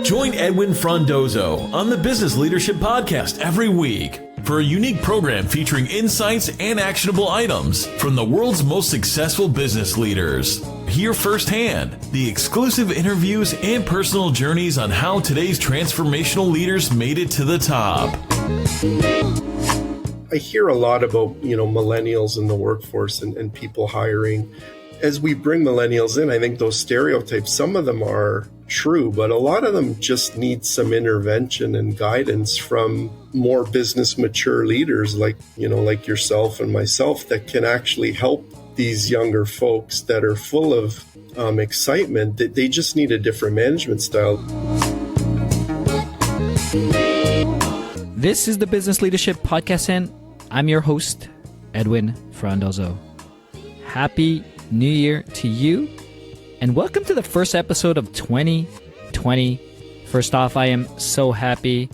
Join Edwin Frondozo on the Business Leadership Podcast every week for a unique program featuring insights and actionable items from the world's most successful business leaders. Hear firsthand the exclusive interviews and personal journeys on how today's transformational leaders made it to the top. I hear a lot about, millennials in the workforce and people hiring. As we bring millennials in, I think those stereotypes, some of them are true, but a lot of them just need some intervention and guidance from more business mature leaders like yourself and myself that can actually help these younger folks that are full of excitement. That they just need a different management style. This is the Business Leadership Podcast, and I'm your host, Edwin Frondozo. Happy New Year to you, and welcome to the first episode of 2020. First off, I am so happy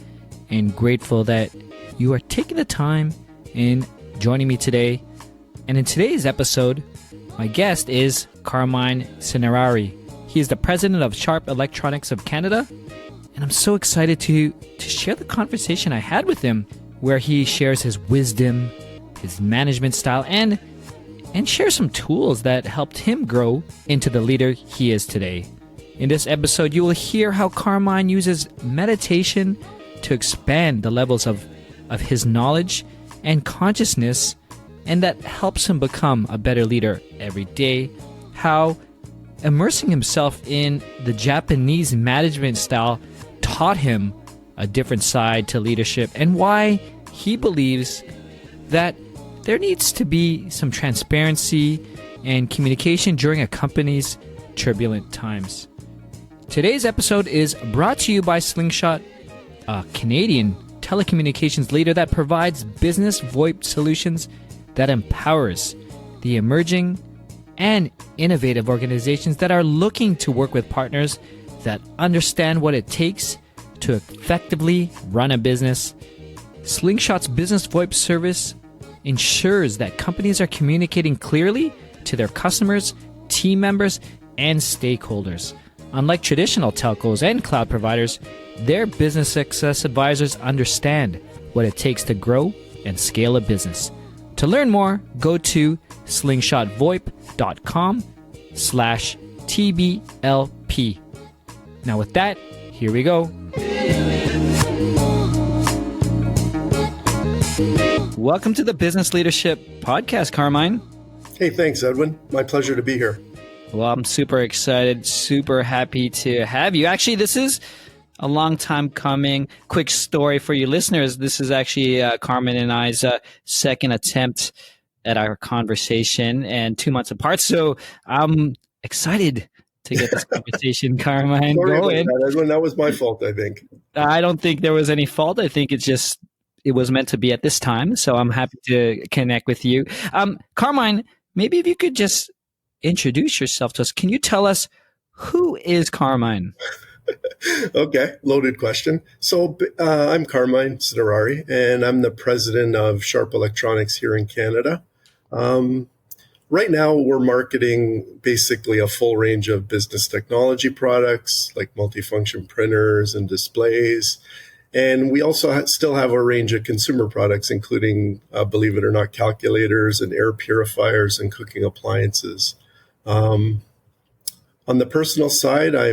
and grateful that you are taking the time and joining me today. And in today's episode, my guest is Carmine Cinerari. He is the president of Sharp Electronics of Canada, and I'm so excited to share the conversation I had with him, where he shares his wisdom, his management style, and share some tools that helped him grow into the leader he is today. In this episode, you will hear how Carmine uses meditation to expand the levels of his knowledge and consciousness, and that helps him become a better leader every day. How immersing himself in the Japanese management style taught him a different side to leadership, and why he believes that there needs to be some transparency and communication during a company's turbulent times. Today's episode is brought to you by Slingshot, a Canadian telecommunications leader that provides business VoIP solutions that empowers the emerging and innovative organizations that are looking to work with partners that understand what it takes to effectively run a business. Slingshot's business VoIP service ensures that companies are communicating clearly to their customers, team members, and stakeholders. Unlike traditional telcos and cloud providers, their business success advisors understand what it takes to grow and scale a business. To learn more, go to slingshotvoip.com/TBLP. Now with that, here we go. Welcome to the Business Leadership Podcast, Carmine. Hey, thanks, Edwin. My pleasure to be here. Well, I'm super excited, super happy to have you. Actually, this is a long time coming. Quick story for you listeners. This is actually Carmine and I's second attempt at our conversation, and 2 months apart. So I'm excited to get this conversation, Carmine, going. That was my fault, I think. I don't think there was any fault. I think it was meant to be at this time. So I'm happy to connect with you. Carmine, maybe if you could just introduce yourself to us. Can you tell us, who is Carmine? Okay, loaded question. So I'm Carmine Cinerari, and I'm the president of Sharp Electronics here in Canada. Right now, we're marketing basically a full range of business technology products like multifunction printers and displays. And we also still have a range of consumer products, including, believe it or not, calculators and air purifiers and cooking appliances. On the personal side, I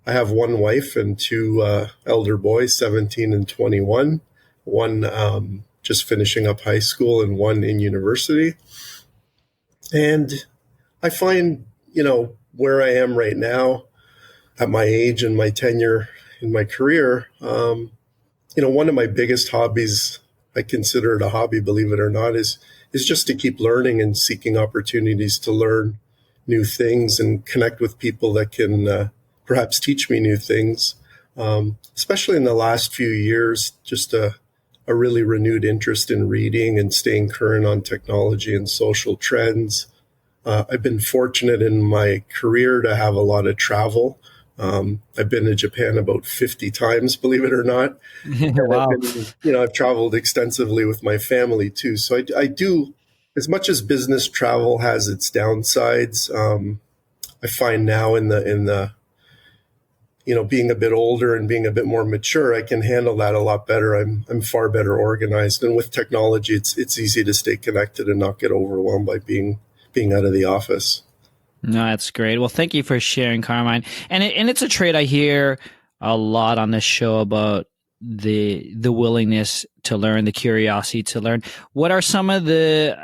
have one wife and two elder boys, 17 and 21, one just finishing up high school and one in university. And I find, where I am right now at my age and my tenure in my career, one of my biggest hobbies, I consider it a hobby, believe it or not, is just to keep learning and seeking opportunities to learn new things and connect with people that can perhaps teach me new things. Especially in the last few years, just a really renewed interest in reading and staying current on technology and social trends. I've been fortunate in my career to have a lot of travel. I've been to Japan about 50 times, believe it or not. Wow. I've traveled extensively with my family too. So I do, as much as business travel has its downsides, I find now in the being a bit older and being a bit more mature, I can handle that a lot better. I'm far better organized, and with technology, it's easy to stay connected and not get overwhelmed by being out of the office. No, that's great. Well, thank you for sharing, Carmine. And it's a trait I hear a lot on this show about the willingness to learn, the curiosity to learn. What are some of the,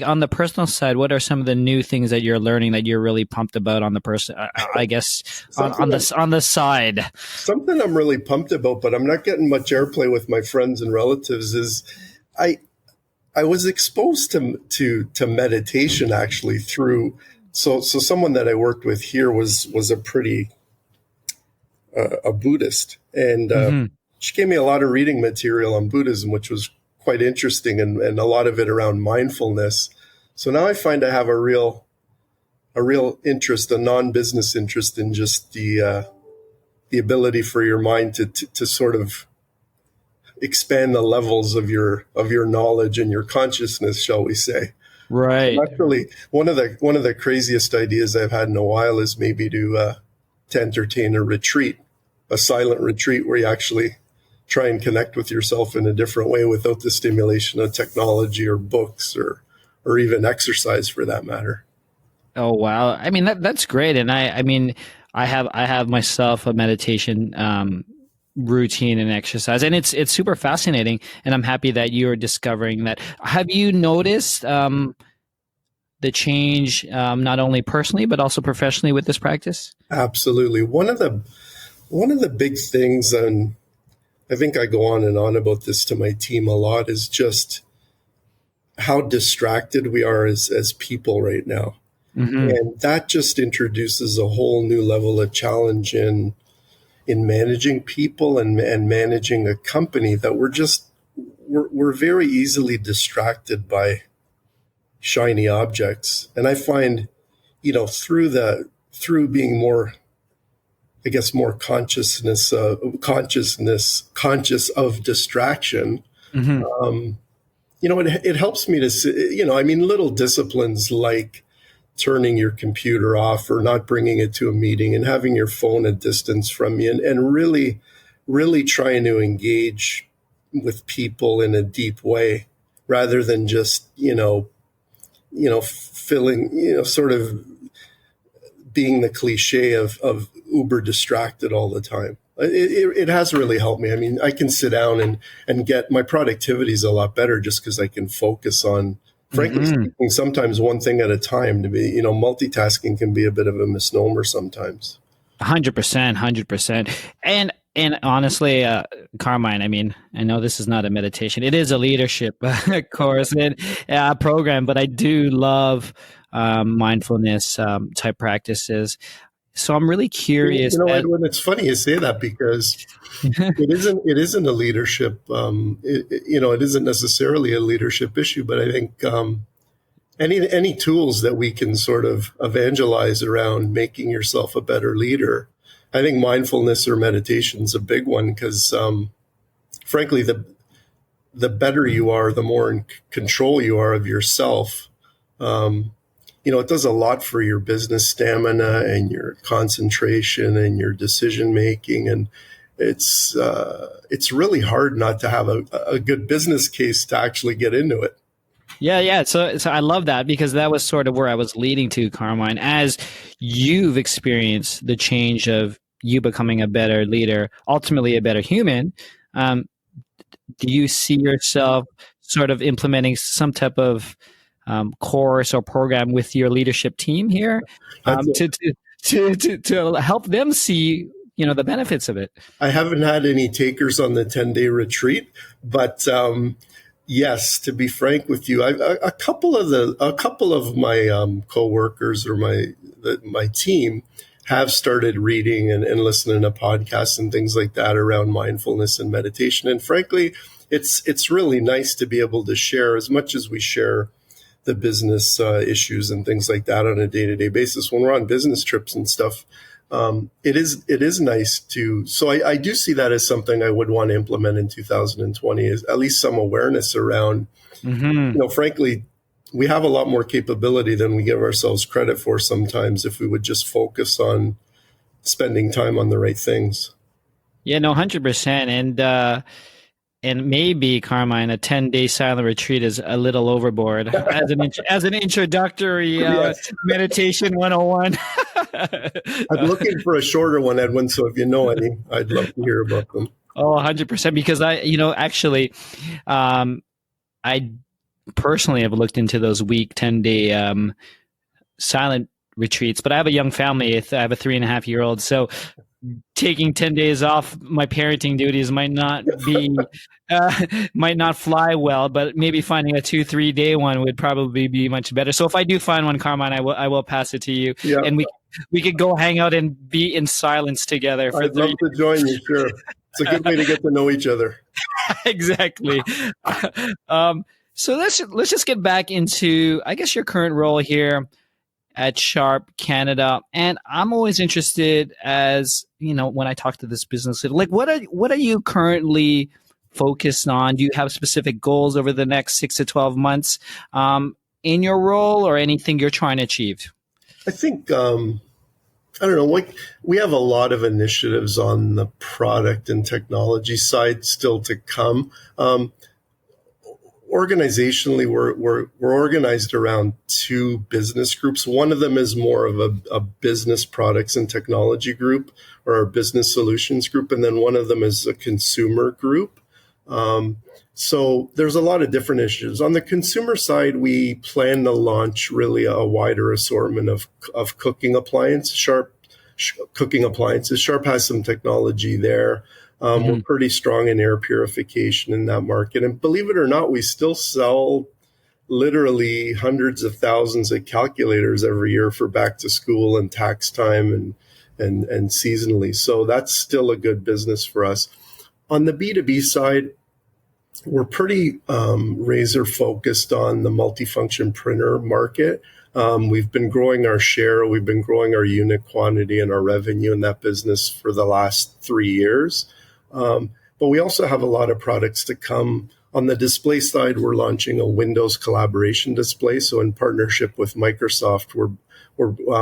on the personal side, what are some of the new things that you're learning that you're really pumped about on the person, I guess, on the side? Something I'm really pumped about, but I'm not getting much airplay with my friends and relatives, is I was exposed to meditation actually through, so someone that I worked with here was a pretty, a Buddhist, and she gave me a lot of reading material on Buddhism, which was quite interesting, and a lot of it around mindfulness. So now I find I have a real interest, a non-business interest, in just the ability for your mind to sort of expand the levels of your knowledge and your consciousness, shall we say. Right. So actually, one of the craziest ideas I've had in a while is maybe to entertain a retreat, a silent retreat where you actually try and connect with yourself in a different way without the stimulation of technology or books or even exercise, for that matter. Oh, wow. I mean, that's great. And I have myself a meditation routine and exercise, and it's super fascinating. And I'm happy that you're discovering that. Have you noticed the change, not only personally, but also professionally with this practice? Absolutely. One of the big things, and I think I go on and on about this to my team a lot, is just how distracted we are as people right now. Mm-hmm. And that just introduces a whole new level of challenge in managing people and managing a company, that we're very easily distracted by shiny objects. And I find, through being more, I guess, more conscious of distraction, mm-hmm. It helps me to, little disciplines like turning your computer off or not bringing it to a meeting and having your phone a distance from you, and really, really trying to engage with people in a deep way, rather than just, filling, sort of being the cliche of uber distracted all the time. It has really helped me. I mean, I can sit down and get my productivity is a lot better just because I can focus on, frankly speaking, sometimes one thing at a time. To be, multitasking can be a bit of a misnomer sometimes. 100%. And honestly, Carmine, I know this is not a meditation. It is a leadership course and program, but I do love mindfulness type practices. So I'm really curious. Edwin, it's funny you say that, because it isn't a leadership. It isn't necessarily a leadership issue, but I think any tools that we can sort of evangelize around making yourself a better leader. I think mindfulness or meditation is a big one, because frankly, the better you are, the more in control you are of yourself. It does a lot for your business stamina and your concentration and your decision making. And it's really hard not to have a good business case to actually get into it. Yeah. So I love that, because that was sort of where I was leading to, Carmine. As you've experienced the change of you becoming a better leader, ultimately a better human, do you see yourself sort of implementing some type of course or program with your leadership team here to help them see, the benefits of it? I haven't had any takers on the 10-day retreat, but yes, to be frank with you, a couple of my coworkers or my team have started reading and listening to podcasts and things like that around mindfulness and meditation. And frankly, it's really nice to be able to share, as much as we share the business issues and things like that on a day-to-day basis. When we're on business trips and stuff, it is nice to. So I do see that as something I would want to implement in 2020, is at least some awareness around. Mm-hmm. Frankly, we have a lot more capability than we give ourselves credit for sometimes, if we would just focus on spending time on the right things. Yeah, no, 100%. And maybe, Carmine, a 10-day silent retreat is a little overboard as an introductory Yes. meditation 101. I'm looking for a shorter one, Edwin. So if you know any, I'd love to hear about them. Oh, 100%. Because actually, I personally have looked into those week 10-day silent retreats, but I have a young family. I have a 3.5-year-old. So taking 10 days off my parenting duties might not fly well, but maybe finding a 2-3 day one would probably be much better. So if I do find one, Carmine, I will pass it to you. Yeah. And we could go hang out and be in silence together. I'd love to join you. Sure. It's a good way to get to know each other. Exactly. So let's just get back into, I guess, your current role here at Sharp Canada. And I'm always interested, as when I talk to this business, like what are you currently focused on? Do you have specific goals over the next 6 to 12 months in your role, or anything you're trying to achieve? I think I don't know. We have a lot of initiatives on the product and technology side still to come. Organizationally, we're organized around 2 business groups. One of them is more of a business products and technology group, or our business solutions group, and then one of them is a consumer group. So there's a lot of different initiatives. On the consumer side, we plan to launch really a wider assortment of cooking appliances, cooking appliances. Sharp has some technology there. We're pretty strong in air purification in that market. And believe it or not, we still sell literally hundreds of thousands of calculators every year for back to school and tax time and seasonally. So that's still a good business for us. On the B2B side, we're pretty razor focused on the multifunction printer market. We've been growing our share. We've been growing our unit quantity and our revenue in that business for the last 3 years. But we also have a lot of products to come. On the display side, we're launching a Windows collaboration display. So in partnership with Microsoft, we're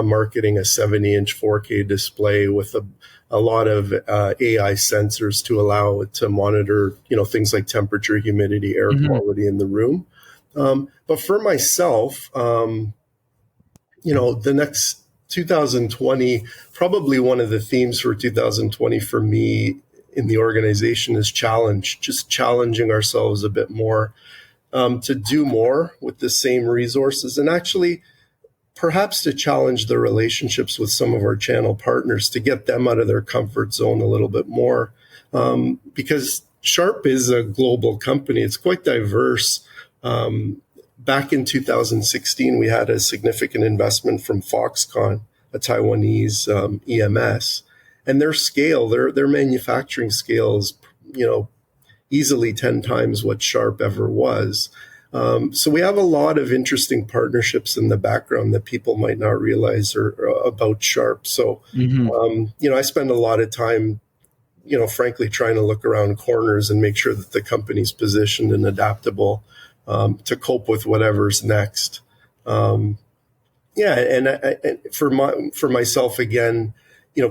marketing a 70-inch 4K display with a lot of AI sensors to allow it to monitor, things like temperature, humidity, air quality in the room. But for myself, the next 2020, probably one of the themes for 2020 for me in the organization is just challenging ourselves a bit more, to do more with the same resources, and actually perhaps to challenge the relationships with some of our channel partners to get them out of their comfort zone a little bit more. Because Sharp is a global company. It's quite diverse. Back in 2016, we had a significant investment from Foxconn, a Taiwanese EMS. And their scale, their manufacturing scale is, easily 10 times what Sharp ever was. So we have a lot of interesting partnerships in the background that people might not realize are about Sharp. So, I spend a lot of time, frankly, trying to look around corners and make sure that the company's positioned and adaptable to cope with whatever's next. And for myself, again,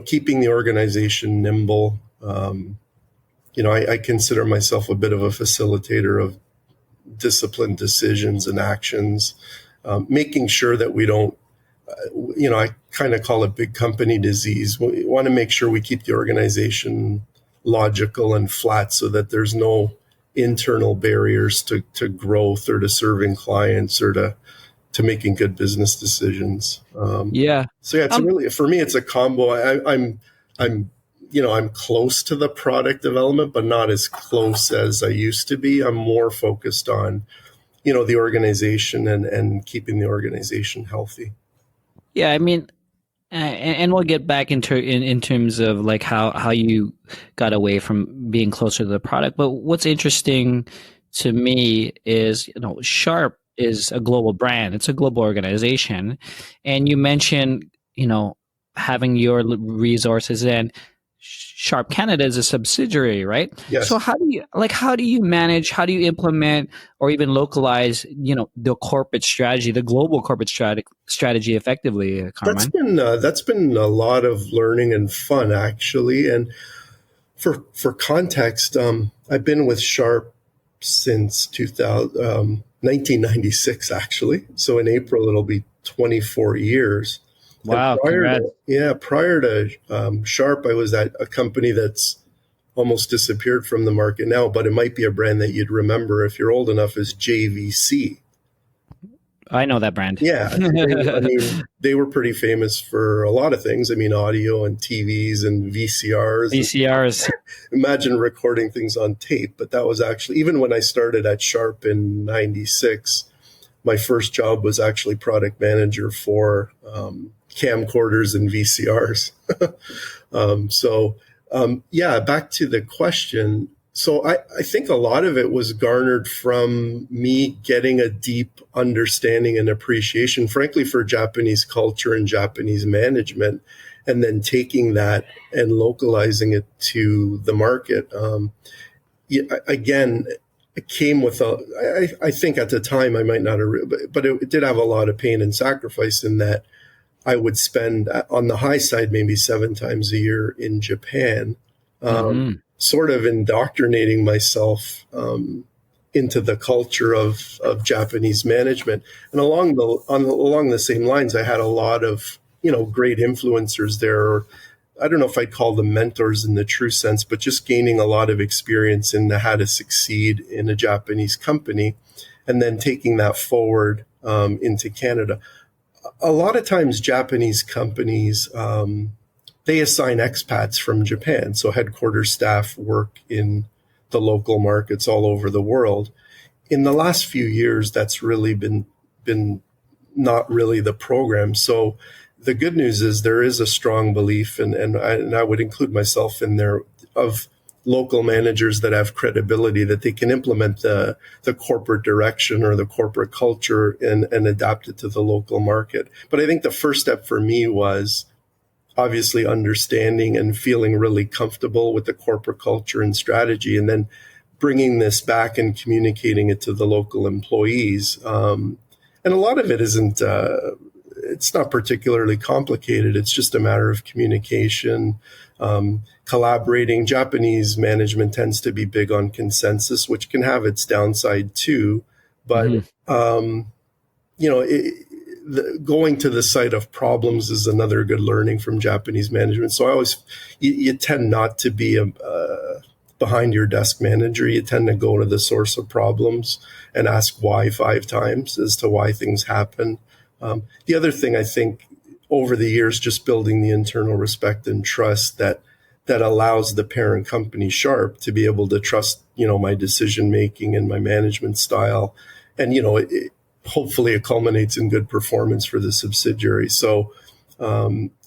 keeping the organization nimble. I consider myself a bit of a facilitator of disciplined decisions and actions, making sure that we don't, I kind of call it big company disease. We want to make sure we keep the organization logical and flat so that there's no internal barriers to growth or to serving clients or to making good business decisions. So it's really, for me, it's a combo. I'm close to the product development, but not as close as I used to be. I'm more focused on, the organization and keeping the organization healthy. Yeah, I mean, and we'll get back in terms of like how you got away from being closer to the product. But what's interesting to me is, Sharp is a global brand. It's a global organization. And you mentioned, having your resources, and Sharp Canada is a subsidiary, right? Yes. So how do you manage, how do you implement or even localize, the corporate strategy, the global corporate strategy effectively, Carmine? That's been a lot of learning and fun, actually. And for context, I've been with Sharp since 1996, actually. So in April, it'll be 24 years. Wow, And congrats. prior to Sharp, I was at a company that's almost disappeared from the market now, but it might be a brand that you'd remember if you're old enough, is JVC. I know that brand. Yeah, they were pretty famous for a lot of things. I mean, audio and TVs and VCRs. VCRs. Imagine recording things on tape, but that was actually, even when I started at Sharp in 96, my first job was actually product manager for camcorders and VCRs. Back to the question. So I think a lot of it was garnered from me getting a deep understanding and appreciation, frankly, for Japanese culture and Japanese management, and then taking that and localizing it to the market. Again, it came with I think at the time I might not have, but it did have a lot of pain and sacrifice in that I would spend on the high side maybe 7 times a year in Japan, sort of indoctrinating myself into the culture of Japanese management. And along the same lines, I had a lot of great influencers there. I don't know if I'd call them mentors in the true sense, but just gaining a lot of experience in how to succeed in a Japanese company, and then taking that forward into Canada. A lot of times Japanese companies, they assign expats from Japan. So headquarters staff work in the local markets all over the world. In the last few years, that's really been not really the program. So the good news is there is a strong belief, and I would include myself in there, of local managers that have credibility, that they can implement the corporate direction or the corporate culture and adapt it to the local market. But I think the first step for me was obviously understanding and feeling really comfortable with the corporate culture and strategy, and then bringing this back and communicating it to the local employees. And a lot of it isn't, it's not particularly complicated. It's just a matter of communication, collaborating. Japanese management tends to be big on consensus, which can have its downside too. But, going to the site of problems is another good learning from Japanese management. So you tend not to be a behind your desk manager. You tend to go to the source of problems and ask why 5 times as to why things happen. The other thing, I think, over the years, just building the internal respect and trust that allows the parent company Sharp to be able to trust, my decision making and my management style, and hopefully it culminates in good performance for the subsidiary. So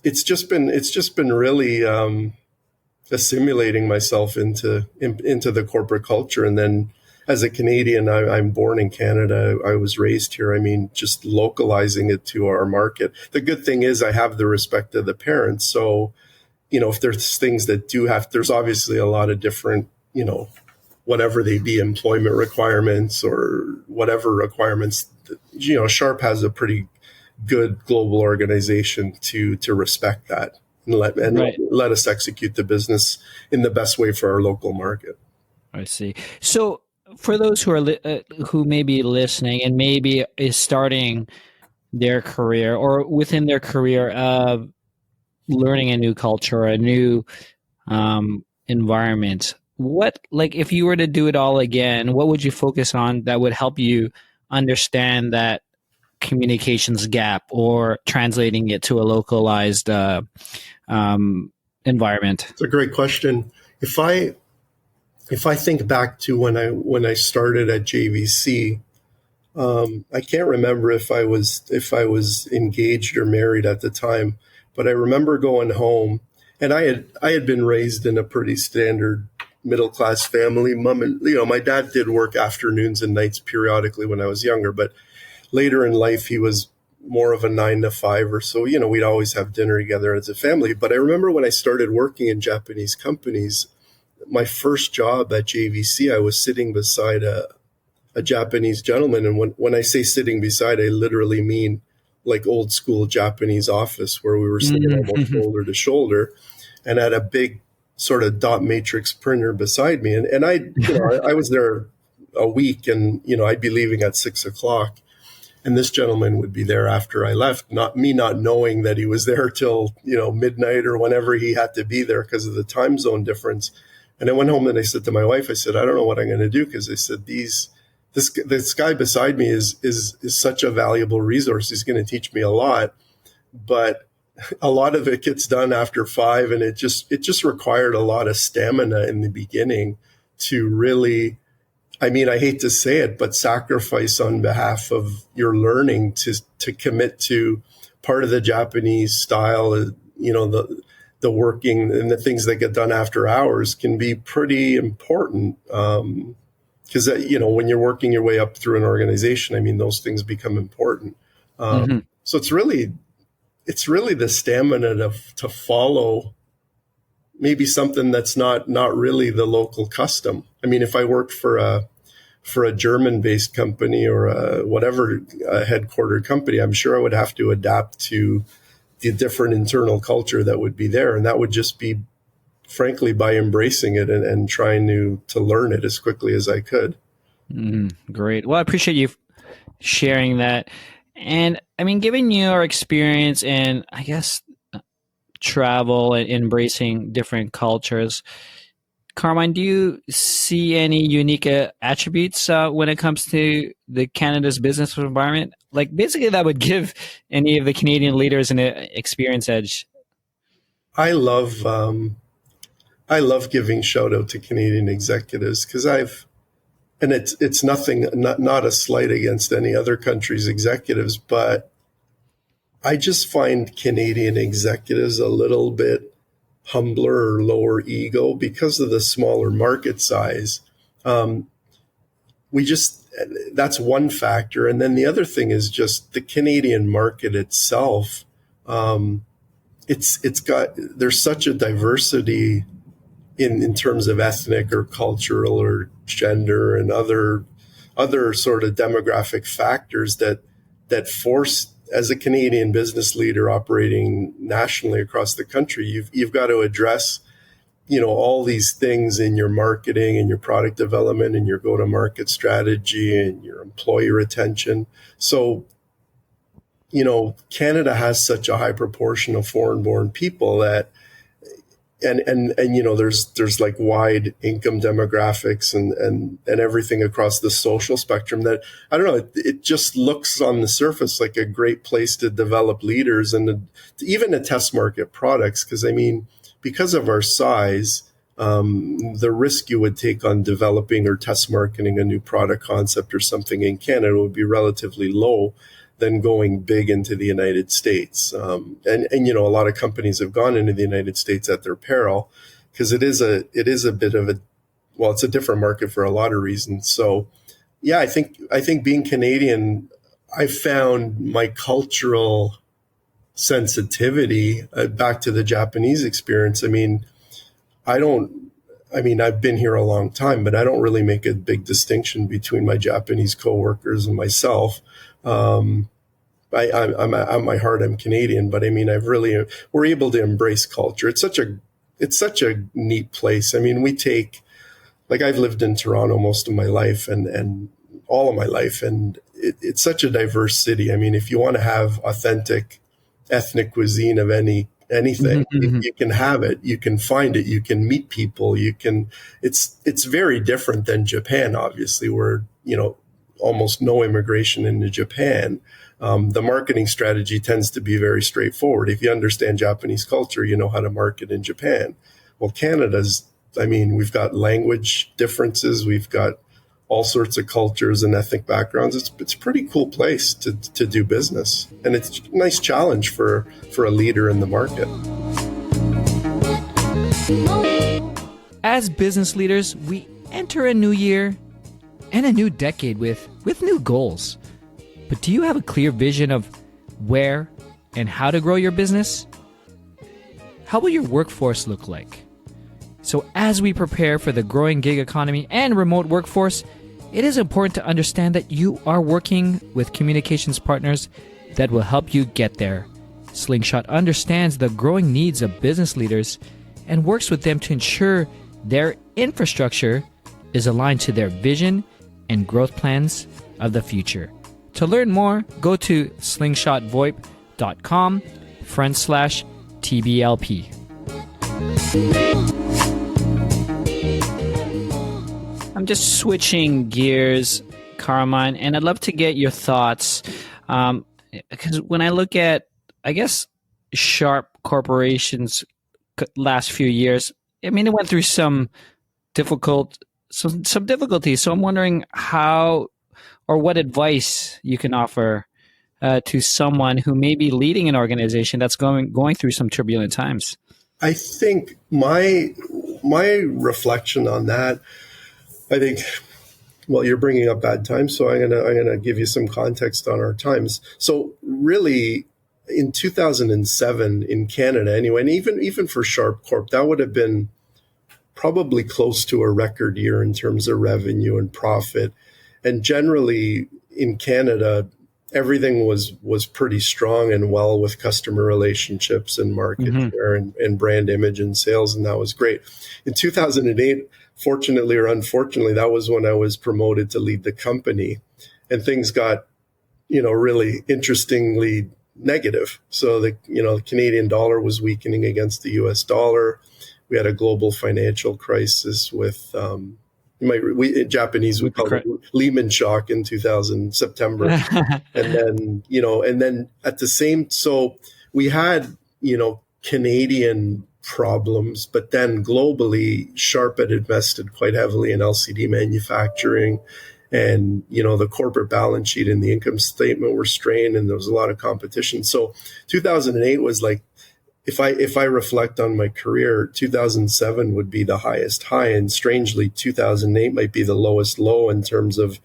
it's just been really assimilating myself into the corporate culture, and then. As a Canadian, I'm born in Canada. I was raised here. I mean, just localizing it to our market. The good thing is I have the respect of the parents. So, if there's things that there's obviously a lot of different, whatever they be, employment requirements or whatever requirements, Sharp has a pretty good global organization to respect that and let us execute the business in the best way for our local market. I see. So, for those who are who may be listening and maybe is starting their career or within their career of learning a new culture, a new environment, if you were to do it all again, what would you focus on that would help you understand that communications gap or translating it to a localized environment? It's a great question. If I think back to when I started at JVC, I can't remember if I was engaged or married at the time, but I remember going home, and I had been raised in a pretty standard middle class family. My dad did work afternoons and nights periodically when I was younger, but later in life he was more of a 9 to 5 or so. We'd always have dinner together as a family. But I remember when I started working in Japanese companies, my first job at JVC, I was sitting beside a Japanese gentleman. And when I say sitting beside, I literally mean like old school Japanese office where we were sitting almost shoulder to shoulder, and had a big sort of dot matrix printer beside me. And I was there a week, and, I'd be leaving at 6 o'clock. And this gentleman would be there after I left, not knowing that he was there till, midnight or whenever he had to be there because of the time zone difference. And I went home and I said to my wife, I said, I don't know what I'm going to do, because I said, this guy beside me is such a valuable resource. He's going to teach me a lot, but a lot of it gets done after 5. And it just required a lot of stamina in the beginning to really, I hate to say it, but sacrifice on behalf of your learning to commit to part of the Japanese style. The working and the things that get done after hours can be pretty important. Because, when you're working your way up through an organization, those things become important. So it's really the stamina to follow maybe something that's not really the local custom. If I worked for a German-based company or whatever headquartered company, I'm sure I would have to adapt to the different internal culture that would be there. And that would just be, frankly, by embracing it and trying to learn it as quickly as I could. Great. Well, I appreciate you sharing that. And given your experience in, I guess, travel and embracing different cultures, Carmine, do you see any unique attributes when it comes to the Canada's business environment? Like, basically, that would give any of the Canadian leaders an experience edge. I love giving shout out to Canadian executives, because and it's nothing, not a slight against any other country's executives, but I just find Canadian executives a little bit humbler or lower ego because of the smaller market size. That's one factor. And then the other thing is just the Canadian market itself. There's such a diversity in terms of ethnic or cultural or gender and other sort of demographic factors that force, as a Canadian business leader operating nationally across the country, you've got to address, all these things in your marketing and your product development and your go-to-market strategy and your employee retention. So, Canada has such a high proportion of foreign-born people that, and there's like wide income demographics and everything across the social spectrum that, I don't know, it just looks on the surface like a great place to develop leaders and even to test market products. Because because of our size, the risk you would take on developing or test marketing a new product concept or something in Canada would be relatively low than going big into the United States. And a lot of companies have gone into the United States at their peril, because it is a bit of it's a different market for a lot of reasons. So yeah, I think being Canadian, I found my cultural sensitivity back to the Japanese experience. I've been here a long time, but I don't really make a big distinction between my Japanese coworkers and myself. At my heart, I'm Canadian, but we're able to embrace culture. It's such a neat place. I've lived in Toronto most of my life and all of my life, and it's such a diverse city. If you want to have authentic ethnic cuisine of anything, you can have it, you can find it, you can meet people, it's very different than Japan, obviously, where, almost no immigration into Japan. The marketing strategy tends to be very straightforward. If you understand Japanese culture, you know how to market in Japan. Well, Canada's, we've got language differences, we've got all sorts of cultures and ethnic backgrounds. It's a pretty cool place to do business. And it's a nice challenge for a leader in the market. As business leaders, we enter a new year and a new decade with new goals. But do you have a clear vision of where, and how to grow your business? How will your workforce look like? So as we prepare for the growing gig economy and remote workforce, it is important to understand that you are working with communications partners that will help you get there. Slingshot understands the growing needs of business leaders and works with them to ensure their infrastructure is aligned to their vision and growth plans of the future. To learn more, go to slingshotvoip.com/TBLP. I'm just switching gears, Carmine, and I'd love to get your thoughts. Because when I look at, I guess, Sharp Corporation's last few years, I mean, it went through some difficulties. So I'm wondering how or what advice you can offer to someone who may be leading an organization that's going through some turbulent times. I think my reflection on that, I think, well, you're bringing up bad times, so I'm gonna give you some context on our times. So really, in 2007 in Canada, anyway, and even for Sharp Corp, that would have been probably close to a record year in terms of revenue and profit. And generally in Canada, everything was pretty strong and well with customer relationships and market share and brand image and sales, and that was great. In 2008, fortunately or unfortunately, that was when I was promoted to lead the company, and things got, really interestingly negative. So the Canadian dollar was weakening against the US dollar. We had a global financial crisis with in Japanese we call it Lehman shock in September, and then at the same, so we had Canadian problems, but then globally, Sharp had invested quite heavily in LCD manufacturing, and the corporate balance sheet and the income statement were strained, and there was a lot of competition. So 2008 was like, if I reflect on my career, 2007 would be the highest high, and strangely 2008 might be the lowest low in terms of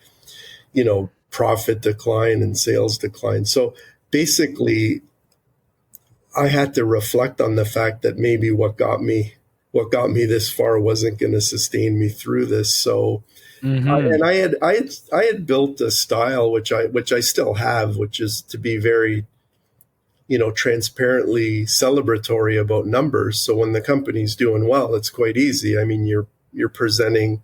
profit decline and sales decline. So basically, I had to reflect on the fact that maybe what got me this far wasn't going to sustain me through this. So, I had built a style which I still have, which is to be very, transparently celebratory about numbers. So when the company's doing well, it's quite easy. I mean, you're presenting,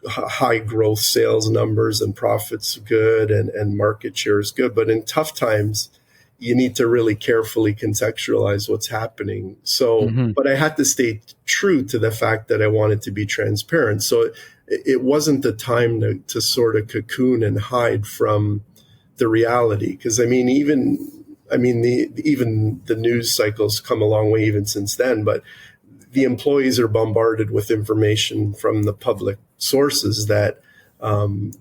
high growth sales numbers and profits good and market share is good. But in tough times, you need to really carefully contextualize what's happening. So, but I had to stay true to the fact that I wanted to be transparent. So it wasn't the time to sort of cocoon and hide from the reality. Because even the news cycles come a long way even since then, but the employees are bombarded with information from the public sources that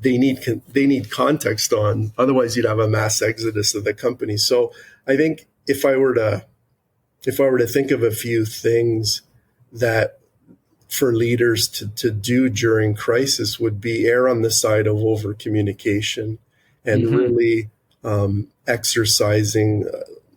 they need context on. Otherwise, you'd have a mass exodus of the company. So I think if I were to think of a few things that for leaders to do during crisis would be err on the side of over communication and really exercising,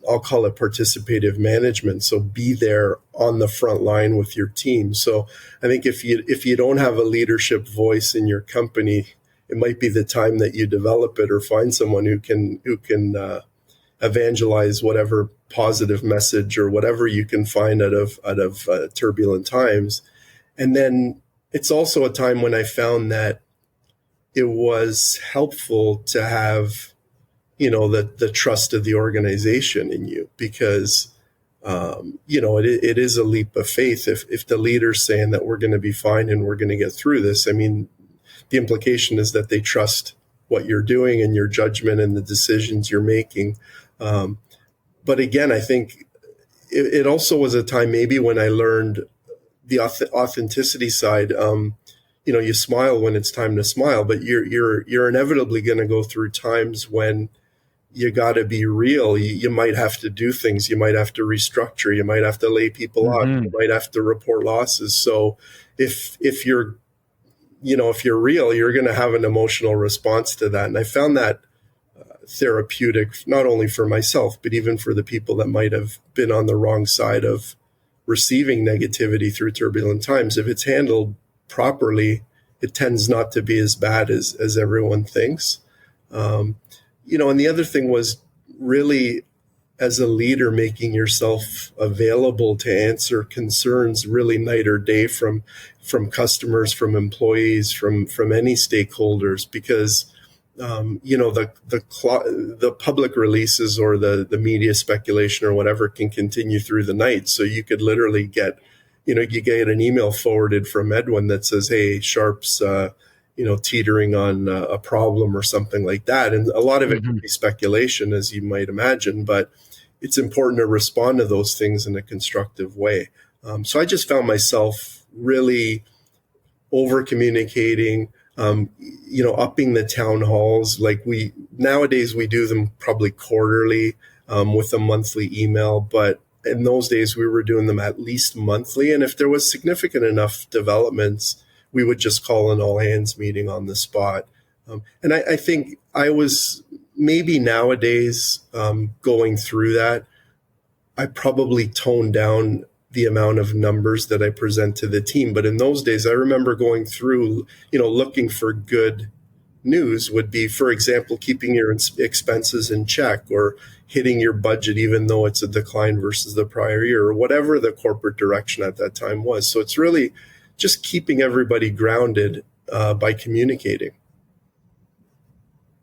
I'll call it participative management. So be there on the front line with your team. So I think if you don't have a leadership voice in your company, it might be the time that you develop it or find someone who can evangelize whatever positive message or whatever you can find out of turbulent times. And then it's also a time when I found that it was helpful to have the trust of the organization in you, because, it is a leap of faith. If the leader's saying that we're going to be fine and we're going to get through this, I mean, the implication is that they trust what you're doing and your judgment and the decisions you're making. But again, I think it also was a time maybe when I learned the authenticity side. You smile when it's time to smile, but you're inevitably going to go through times when you got to be real. You might have to do things. You might have to restructure. You might have to lay people off. You might have to report losses. So if you're real, you're going to have an emotional response to that. And I found that therapeutic, not only for myself, but even for the people that might have been on the wrong side of receiving negativity through turbulent times. If it's handled properly, it tends not to be as bad as everyone thinks. And the other thing was really, as a leader, making yourself available to answer concerns really night or day from customers, from employees, from any stakeholders, because the public releases or the media speculation or whatever can continue through the night. So you could literally get an email forwarded from Edwin that says, "Hey, Sharp's teetering on a problem," or something like that. And a lot of it could be speculation, as you might imagine, but it's important to respond to those things in a constructive way. So I just found myself really over communicating, upping the town halls. Like nowadays we do them probably quarterly, with a monthly email, but in those days we were doing them at least monthly. And if there was significant enough developments, we would just call an all hands meeting on the spot. And I think I was maybe nowadays, going through that, I probably toned down the amount of numbers that I present to the team. But in those days, I remember going through, looking for good news would be, for example, keeping your expenses in check, or hitting your budget even though it's a decline versus the prior year, or whatever the corporate direction at that time was. So it's really just keeping everybody grounded by communicating.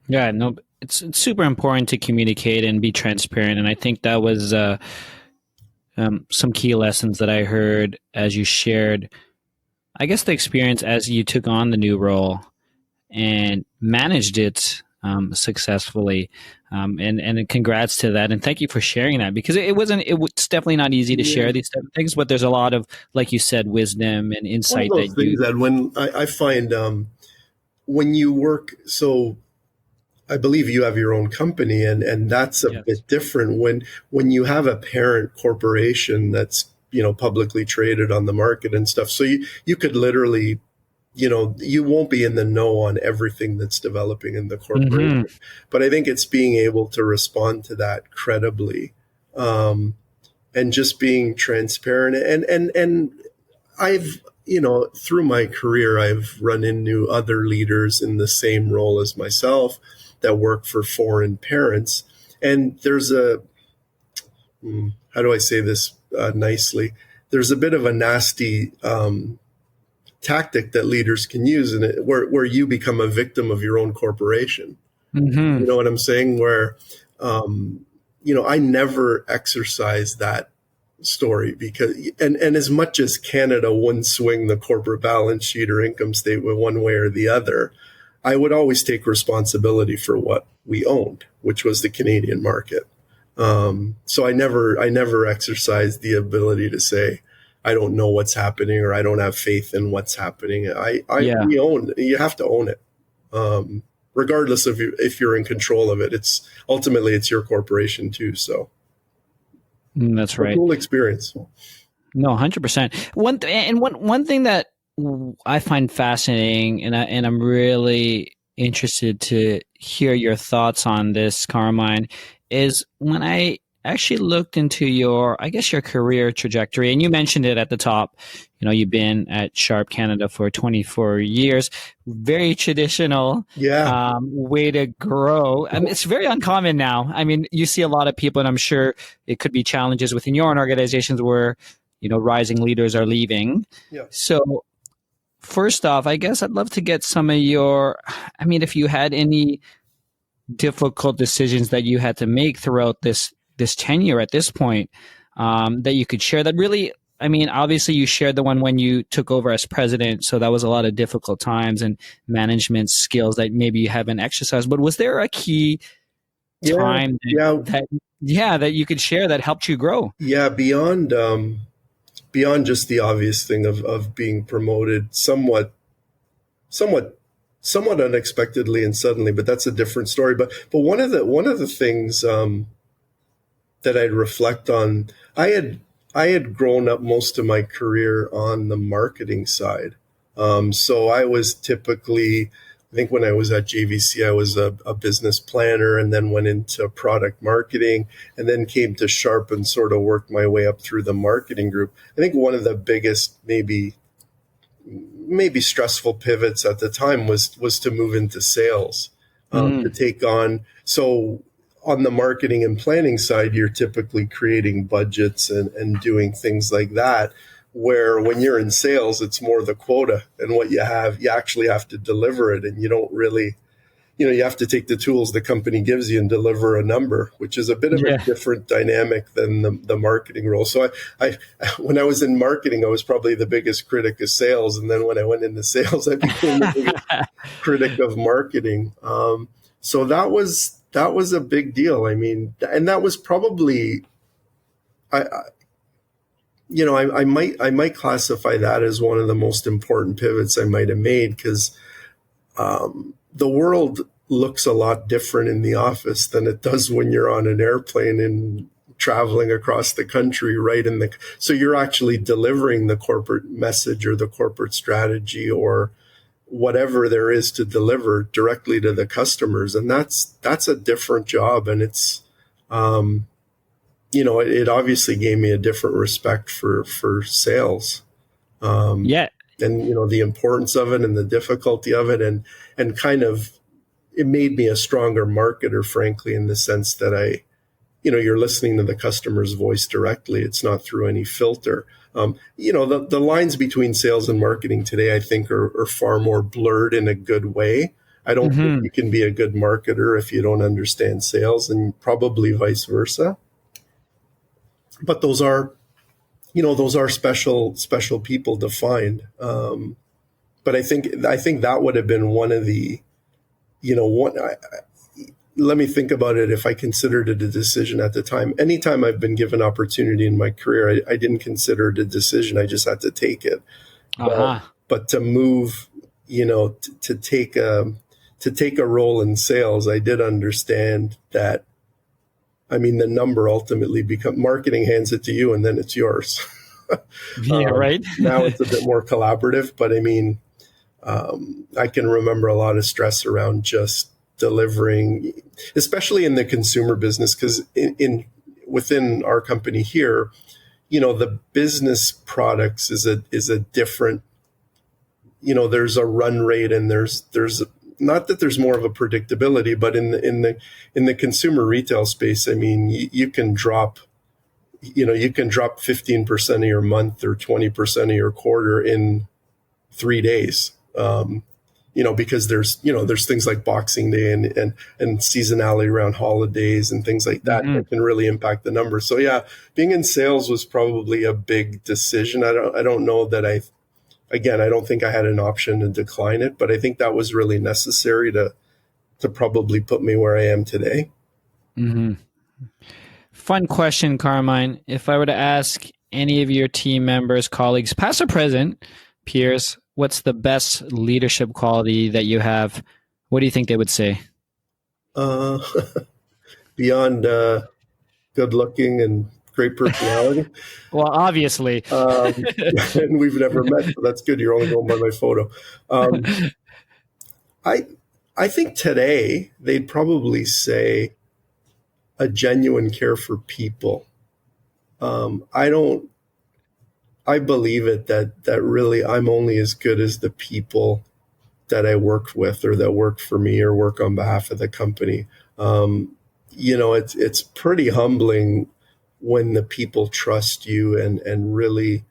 Yeah, no, it's super important to communicate and be transparent. And I think that was some key lessons that I heard as you shared, I guess, the experience as you took on the new role and managed it successfully. And congrats to that. And thank you for sharing that, because it's definitely not easy to share these type of things, but there's a lot of, like you said, wisdom and insight that when I find, when you work, so I believe you have your own company, and that's a bit different when you have a parent corporation that's, publicly traded on the market and stuff. So you could literally, you won't be in the know on everything that's developing in the corporation. But I think it's being able to respond to that credibly, and just being transparent. And I've, through my career, I've run into other leaders in the same role as myself that work for foreign parents. And there's how do I say this nicely? There's a bit of a nasty tactic that leaders can use, where you become a victim of your own corporation. You know what I'm saying? Where, I never exercise that story, because, and as much as Canada wouldn't swing the corporate balance sheet or income statement one way or the other, I would always take responsibility for what we owned, which was the Canadian market. So I never exercised the ability to say, I don't know what's happening, or I don't have faith in what's happening. You have to own it. Regardless of if you're in control of it, it's your corporation too. So that's right. Cool experience. No, 100%. One thing that I find fascinating, and I'm really interested to hear your thoughts on this, Carmine, is when I actually looked into your career trajectory, and you mentioned it at the top. You've been at Sharp Canada for 24 years, very traditional way to grow. I mean, it's very uncommon now. I mean, you see a lot of people, and I'm sure it could be challenges within your own organizations where, rising leaders are leaving. Yeah. So first off, I guess I'd love to get some of if you had any difficult decisions that you had to make throughout this tenure at this point, that you could share, that really, obviously you shared the one when you took over as president. So that was a lot of difficult times and management skills that maybe you haven't exercised, but was there a key time that you could share that helped you grow? Yeah. Beyond just the obvious thing of being promoted somewhat unexpectedly and suddenly, but that's a different story. But one of the things that I'd reflect on, I had grown up most of my career on the marketing side. So I was typically, I think when I was at JVC, I was a business planner and then went into product marketing and then came to Sharp and sort of worked my way up through the marketing group. I think one of the biggest, maybe stressful pivots at the time was to move into sales, to take on. So on the marketing and planning side, you're typically creating budgets and doing things like that. Where when you're in sales, it's more the quota and what you have, you actually have to deliver it. And you don't really, you have to take the tools the company gives you and deliver a number, which is a bit of a different dynamic than the marketing role. So I, when I was in marketing, I was probably the biggest critic of sales. And then when I went into sales, I became the biggest critic of marketing. So that was a big deal. I mean, and that was probably, I might classify that as one of the most important pivots I might have made, because the world looks a lot different in the office than it does when you're on an airplane and traveling across the country, right? So you're actually delivering the corporate message or the corporate strategy or whatever there is to deliver directly to the customers, and that's a different job, and it's it obviously gave me a different respect for sales. And, the importance of it and the difficulty of it, and kind of, it made me a stronger marketer, frankly, in the sense that you're listening to the customer's voice directly. It's not through any filter. The lines between sales and marketing today, I think, are far more blurred in a good way. I don't think you can be a good marketer if you don't understand sales, and probably vice versa. But those are special people to find. But I think that would have been one of the, let me think about it. If I considered it a decision at the time, anytime I've been given opportunity in my career, I didn't consider it a decision. I just had to take it. But to move, to take a role in sales, I did understand that. I mean, the number ultimately marketing hands it to you, and then it's yours. Right. Now it's a bit more collaborative, but I mean, I can remember a lot of stress around just delivering, especially in the consumer business, because within our company here, the business products is a different, there's a run rate, and there's not that there's more of a predictability, but in the consumer retail space, I mean, you can drop 15% of your month or 20% of your quarter in 3 days. Because there's things like Boxing Day and seasonality around holidays and things like that that can really impact the numbers. So yeah, being in sales was probably a big decision. I don't know that I don't think I had an option to decline it, but I think that was really necessary to probably put me where I am today. Fun question, Carmine. If I were to ask any of your team members, colleagues, past or present, peers, what's the best leadership quality that you have? What do you think they would say? Beyond good looking and great personality. Well, obviously. And we've never met, so that's good. You're only going by my photo. I think today they'd probably say a genuine care for people. I believe it that really I'm only as good as the people that I work with or that work for me or work on behalf of the company. It's pretty humbling when the people trust you and really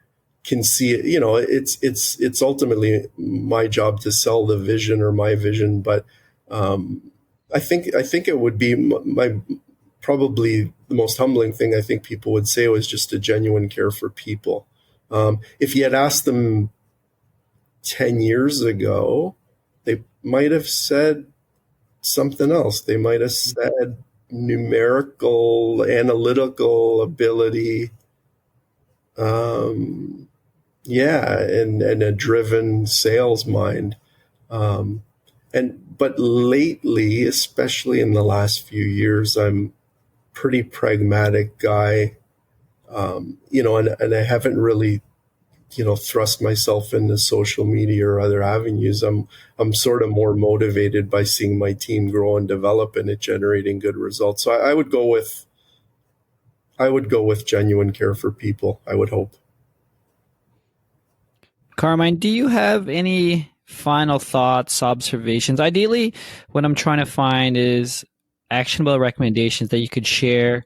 can see it. It's ultimately my job to sell the vision or my vision, but I think it would be my probably the most humbling thing I think people would say was just a genuine care for people. If you had asked them 10 years ago, they might have said something else. They might have said numerical, analytical ability, and a driven sales mind. But lately, especially in the last few years, I'm pretty pragmatic guy, and I haven't really thrust myself into social media or other avenues. I'm sort of more motivated by seeing my team grow and develop and it generating good results. So I would go with genuine care for people, I would hope. Carmine, do you have any final thoughts, observations? Ideally, what I'm trying to find is actionable recommendations that you could share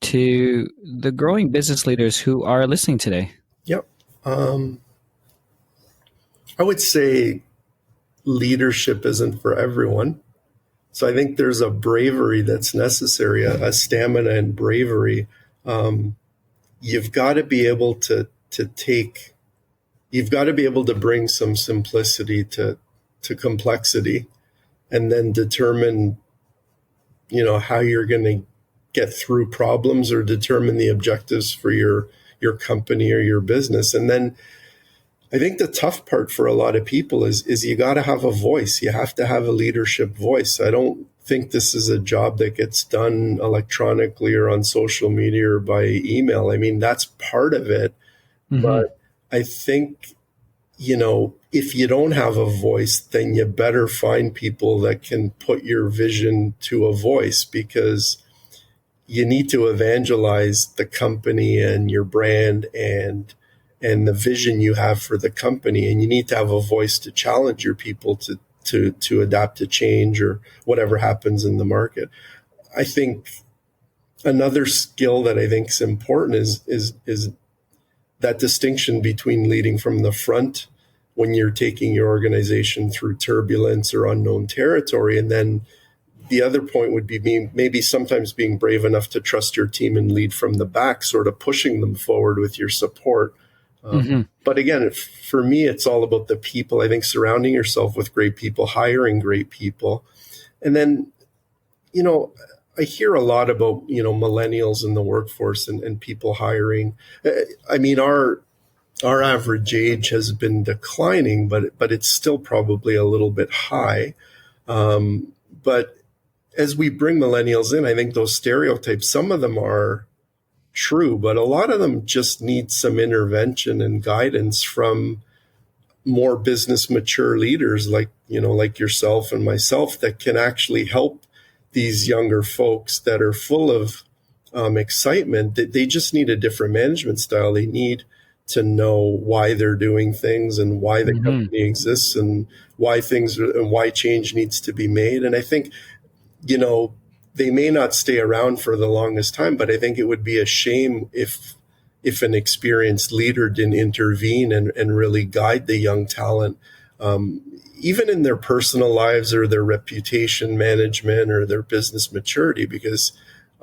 to the growing business leaders who are listening today. Yep. I would say leadership isn't for everyone. So I think there's a bravery that's necessary, a stamina and bravery. You've got to be able to bring some simplicity to complexity, and then determine, how you're going to get through problems or determine the objectives for your company or your business. And then I think the tough part for a lot of people is you got to have a voice. You have to have a leadership voice. I don't think this is a job that gets done electronically or on social media or by email. I mean, that's part of it. Mm-hmm. But I think, if you don't have a voice, then you better find people that can put your vision to a voice, because you need to evangelize the company and your brand and the vision you have for the company. And you need to have a voice to challenge your people to adapt to change or whatever happens in the market. I think another skill that I think is important is that distinction between leading from the front when you're taking your organization through turbulence or unknown territory. And then the other point would be maybe sometimes being brave enough to trust your team and lead from the back, sort of pushing them forward with your support. But again, for me, it's all about the people. I think surrounding yourself with great people, hiring great people. And then, I hear a lot about, millennials in the workforce and people hiring. I mean, our average age has been declining, but it's still probably a little bit high. But as we bring millennials in, I think those stereotypes, some of them are true, but a lot of them just need some intervention and guidance from more business mature leaders like yourself and myself that can actually help these younger folks that are full of excitement. They just need a different management style. They need to know why they're doing things and why the company exists and why change needs to be made. And I think, they may not stay around for the longest time, but I think it would be a shame if an experienced leader didn't intervene and really guide the young talent, even in their personal lives or their reputation management or their business maturity. Because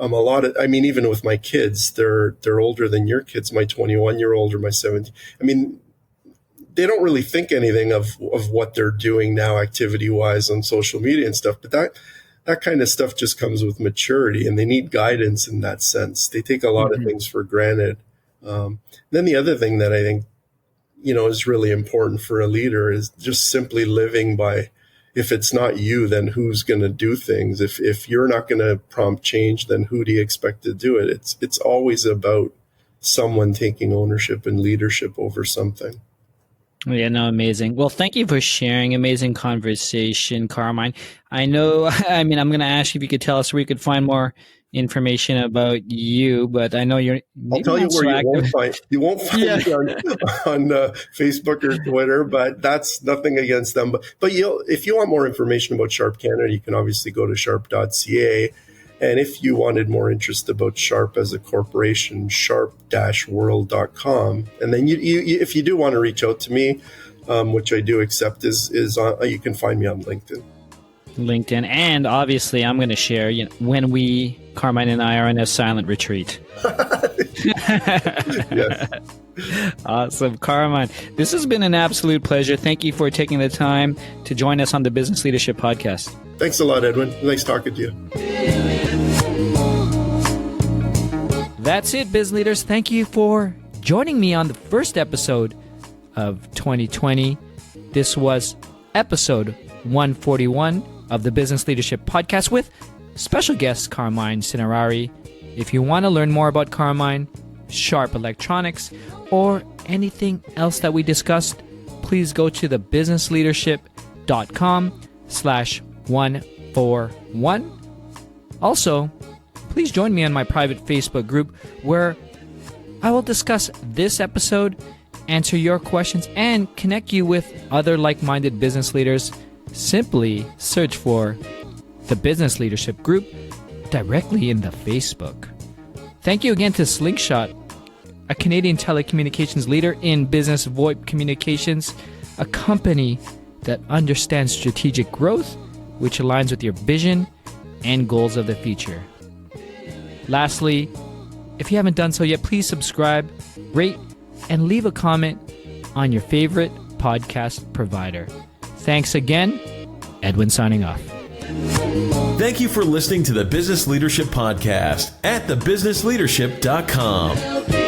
even with my kids, they're older than your kids, my 21-year-old or my 17. I mean, they don't really think anything of what they're doing now activity-wise on social media and stuff, but that kind of stuff just comes with maturity, and they need guidance in that sense. They take a lot of things for granted. Then the other thing that I think, is really important for a leader is just simply living by, if it's not you, then who's going to do things? If you're not going to prompt change, then who do you expect to do it? It's always about someone taking ownership and leadership over something. Yeah, no, amazing. Well, thank you for sharing. Amazing conversation, Carmine. I'm going to ask you if you could tell us where you could find more information about you, but I know you're. I'll tell you where you won't find me on Facebook or Twitter, but that's nothing against them. But if you want more information about Sharp Canada, you can obviously go to sharp.ca. And if you wanted more interest about Sharp as a corporation, sharp-world.com. And then if you do want to reach out to me, which I do accept, you can find me on LinkedIn. And obviously I'm going to share when Carmine and I are in a silent retreat. Yes. Awesome. Carmine, this has been an absolute pleasure. Thank you for taking the time to join us on the Business Leadership Podcast. Thanks a lot, Edwin. Nice talking to you. That's it, biz leaders. Thank you for joining me on the first episode of 2020. This was episode 141 of the Business Leadership Podcast with special guest Carmine Cinerari. If you want to learn more about Carmine, Sharp Electronics, or anything else that we discussed, please go to thebusinessleadership.com/141. Also, please join me on my private Facebook group where I will discuss this episode, answer your questions, and connect you with other like-minded business leaders. Simply search for the Business Leadership Group directly in the Facebook. Thank you again to Slingshot, a Canadian telecommunications leader in business VoIP communications, a company that understands strategic growth, which aligns with your vision and goals of the future. Lastly, if you haven't done so yet, please subscribe, rate, and leave a comment on your favorite podcast provider. Thanks again. Edwin signing off. Thank you for listening to the Business Leadership Podcast at thebusinessleadership.com.